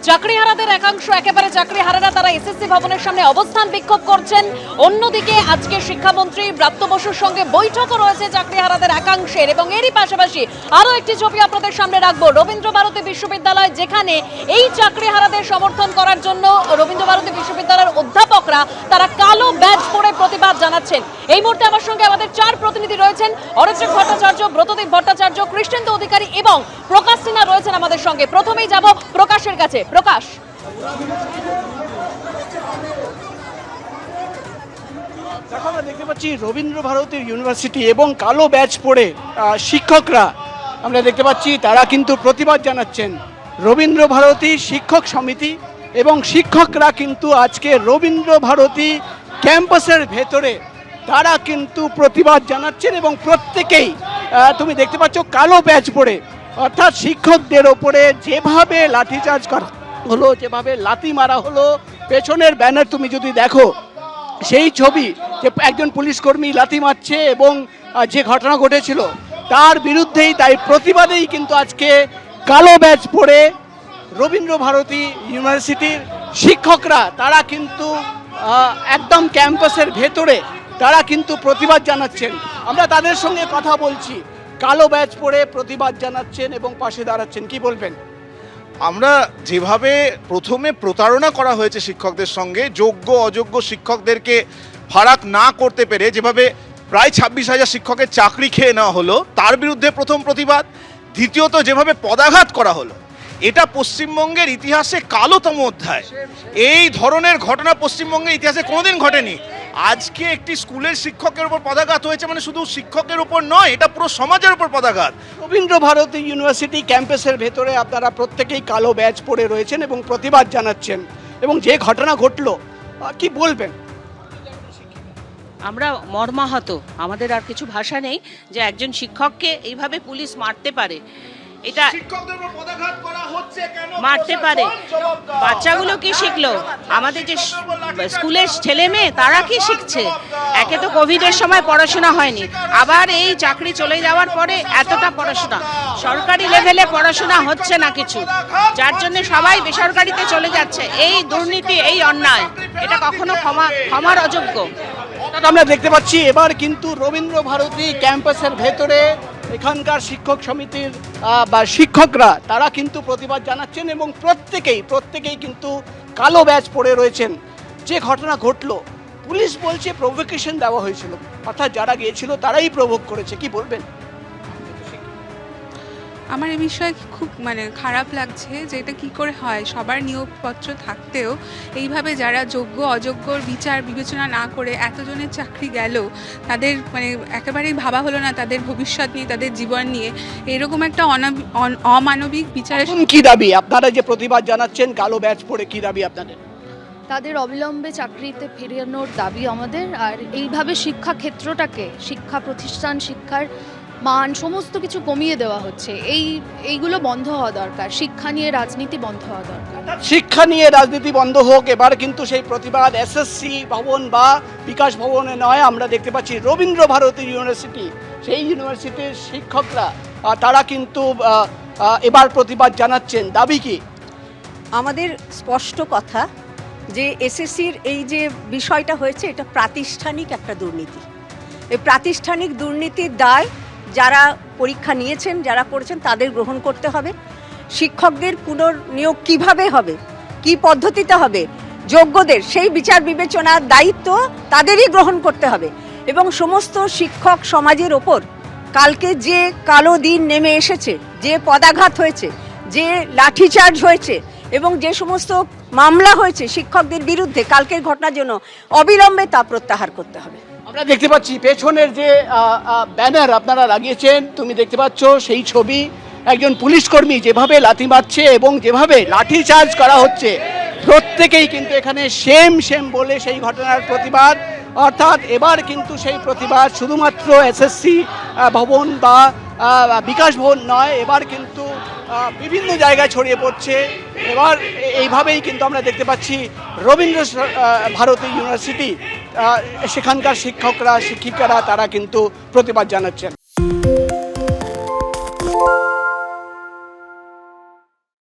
চাকরিহারাদের একাংশ একেবারে চাকরিহারারা তারা এসএসসি ভবনের সামনে অবস্থান বিক্ষোভ করছেন। অন্যদিকে আজকে শিক্ষামন্ত্রী ব্রাত্য বসুর সঙ্গে বৈঠকও রয়েছে চাকরিহারাদের একাংশের। এবং এরই পাশাপাশি আরো একটি ছবি আপনাদের সামনে রাখবো, রবীন্দ্র ভারতী বিশ্ববিদ্যালয়, যেখানে এই চাকরিহারাদের সমর্থন করার জন্য রবীন্দ্র ভারতী বিশ্ববিদ্যালয়ের অধ্যাপকরা তারা কালো ব্যাজ পরে প্রতিবাদ জানাচ্ছেন। এই মুহূর্তে আমার সঙ্গে আমাদের চার প্রতিনিধি রয়েছেন, অরিত্রিক ভট্টাচার্য, ব্রতদীপ ভট্টাচার্য, কৃষ্ণেন্দু অধিকারী এবং প্রকাশ সিনহা রয়েছেন আমাদের সঙ্গে। প্রথমেই যাব প্রকাশের কাছে। প্রকাশ, দেখো আমরা দেখতে পাচ্ছি রবীন্দ্র ভারতী ইউনিভার্সিটি এবং কালো ব্যাজ পরে শিক্ষকরা আমরা দেখতে পাচ্ছি তারা কিন্তু প্রতিবাদ জানাচ্ছেন। রবীন্দ্র ভারতী শিক্ষক সমিতি এবং শিক্ষকরা কিন্তু আজকে রবীন্দ্র ভারতী ক্যাম্পাসের ভেতরে তারা কিন্তু প্রতিবাদ জানাচ্ছেন এবং প্রত্যেকেই তুমি দেখতে পাচ্ছ কালো ব্যাজ পরে, অর্থাৎ শিক্ষকদের ওপরে যেভাবে লাঠিচার্জ করা হলো, যেভাবে লাথি মারা হলো, পেছনের ব্যানার তুমি যদি দেখো সেই ছবি যে একজন পুলিশ কর্মী লাথি মারছে এবং যে ঘটনা ঘটেছিল তার বিরুদ্ধেই, তাই প্রতিবাদেই কিন্তু আজকে কালো ব্যাজ পরে রবীন্দ্র ভারতী ইউনিভার্সিটির শিক্ষকরা তারা কিন্তু একদম ক্যাম্পাসের ভেতরে তারা কিন্তু প্রতিবাদ জানাচ্ছেন। আমরা তাদের সঙ্গে কথা বলছি, কালো ব্যাজ পরে প্রতিবাদ জানাচ্ছেন এবং পাশে দাঁড়াচ্ছেন, কি বলবেন? আমরা যেভাবে প্রথমে প্রতারণা করা হয়েছে শিক্ষকদের সঙ্গে, যোগ্য অযোগ্য শিক্ষকদেরকে ফারাক না করতে পেরে যেভাবে প্রায় 26,000 শিক্ষকের চাকরি খেয়ে নেওয়া হলো, তার বিরুদ্ধে প্রথম প্রতিবাদ। দ্বিতীয়ত যেভাবে পদাঘাত করা হলো, এটা পশ্চিমবঙ্গের ইতিহাসে কালোতম অধ্যায়। এই ধরনের ঘটনা পশ্চিমবঙ্গের ইতিহাসে কোনোদিন ঘটেনি। আজকে একটি স্কুলের শিক্ষকের উপর পদাঘাত হয়েছে মানে শুধু শিক্ষকের উপর নয়, এটা পুরো সমাজের উপর পদাঘাত। রবীন্দ্র ভারতী ইউনিভার্সিটি ক্যাম্পাসের ভেতরে আপনারা প্রত্যেকেই কালো ব্যাজ পরে রয়েছেন এবং প্রতিবাদ জানাচ্ছেন, এবং যে ঘটনা ঘটলো কি বলবেন? আমরা মর্মাহত, আমাদের আর কিছু ভাষা নেই যে একজন শিক্ষককে এইভাবে পুলিশ মারতে পারে। এটা মারতে পারে। বাচ্চাগুলো কি শিখলো? আমাদের যে স্কুলের ছেলে মেয়ে তারা কি শিখছে? একে তো কোভিডের সময় পড়াশোনা হয়নি, আবার এই চাকরি চলে যাওয়ার পরে এতটা পড়াশোনা, সরকারি লেভেলে পড়াশোনা হচ্ছে না কিছু, যার জন্য সবাই বেসরকারিতে চলে যাচ্ছে। এই দুর্নীতি, এই অন্যায়, এটা কখনো ক্ষমার অযোগ্য। আমরা দেখতে পাচ্ছি এবার কিন্তু রবীন্দ্র ভারতী ক্যাম্পাসের ভেতরে এখানকার শিক্ষক সমিতির বা শিক্ষকরা তারা কিন্তু প্রতিবাদ জানাচ্ছেন এবং প্রত্যেকেই কিন্তু কালো ব্যাজ পরে রয়েছেন। যে ঘটনা ঘটলো, পুলিশ বলছে প্রভোকেশন দেওয়া হয়েছিল, অর্থাৎ যারা গিয়েছিল তারাই প্রভোগ করেছে, কি বলবেন? আমার এই বিষয়ে খুব খারাপ লাগছে যে এটা কী করে হয়। সবার নিয়োগপত্র থাকতেও এইভাবে যারা যোগ্য অযোগ্যর বিচার বিবেচনা না করে এতজনের চাকরি গেল, তাদের একেবারেই ভাবা হলো না তাদের ভবিষ্যৎ নিয়ে, তাদের জীবন নিয়ে। এরকম একটা অমানবিক বিচারের কি দাবি আপনারা যে প্রতিবাদ জানাচ্ছেন কালো ব্যাজ পরে, কি দাবি আপনাদের? তাদের অবিলম্বে চাকরিতে ফেরানোর দাবি আমাদের। আর এইভাবে শিক্ষা ক্ষেত্রটাকে, শিক্ষা প্রতিষ্ঠান, শিক্ষার মান সমস্ত কিছু কমিয়ে দেওয়া হচ্ছে, এইগুলো বন্ধ হওয়া দরকার। শিক্ষা নিয়ে রাজনীতি বন্ধ হওয়া দরকার। শিক্ষা নিয়ে রাজনীতি বন্ধ হোক। এবার কিন্তু সেই প্রতিবাদ এসএসসি ভবন বা বিকাশ ভবনে নয়, আমরা দেখতে পাচ্ছি রবীন্দ্র ভারতী ইউনিভার্সিটি, সেই ইউনিভার্সিটির শিক্ষকরা তারা কিন্তু এবার প্রতিবাদ জানাচ্ছেন। দাবি কি? আমাদের স্পষ্ট কথা যে এসএসসির এই যে বিষয়টা হয়েছে, এটা প্রাতিষ্ঠানিক একটা দুর্নীতি। এই প্রাতিষ্ঠানিক দুর্নীতির দায় যারা পরীক্ষা নিয়েছেন, যারা করেছেন, তাদের গ্রহণ করতে হবে। শিক্ষকদের পুনর্নিয়োগ কিভাবে হবে, কি পদ্ধতিতে হবে, যোগ্যদের সেই বিচার বিবেচনার দায়িত্ব তাদেরই গ্রহণ করতে হবে। এবং সমস্ত শিক্ষক সমাজের ওপর কালকে যে কালো দিন নেমে এসেছে, যে পদাঘাত হয়েছে, যে লাঠিচার্জ হয়েছে এবং যে সমস্ত মামলা হয়েছে শিক্ষকদের বিরুদ্ধে কালকের ঘটনার জন্য, অবিলম্বে তা প্রত্যাহার করতে হবে। আমরা দেখতে পাচ্ছি পেছনের যে ব্যানার আপনারা লাগিয়েছেন, তুমি দেখতে পাচ্ছ সেই ছবি, একজন পুলিশ কর্মী যেভাবে লাথি মারছে এবং যেভাবে লাঠি চার্জ করা হচ্ছে, প্রত্যেকেই কিন্তু এখানে সেম বলে সেই ঘটনার প্রতিবাদ। অর্থাৎ এবার কিন্তু সেই প্রতিবাদ শুধুমাত্র এসএসসি ভবন বা বিকাশ ভবন নয়, এবার কিন্তু বিভিন্ন জায়গায় ছড়িয়ে পড়ছে। এবার এইভাবেই কিন্তু আমরা দেখতে পাচ্ছি রবীন্দ্র ভারতী ইউনিভার্সিটি, সেখানকার শিক্ষকরা শিক্ষিকারা তারা কিন্তু প্রতিবাদ জানাচ্ছেন।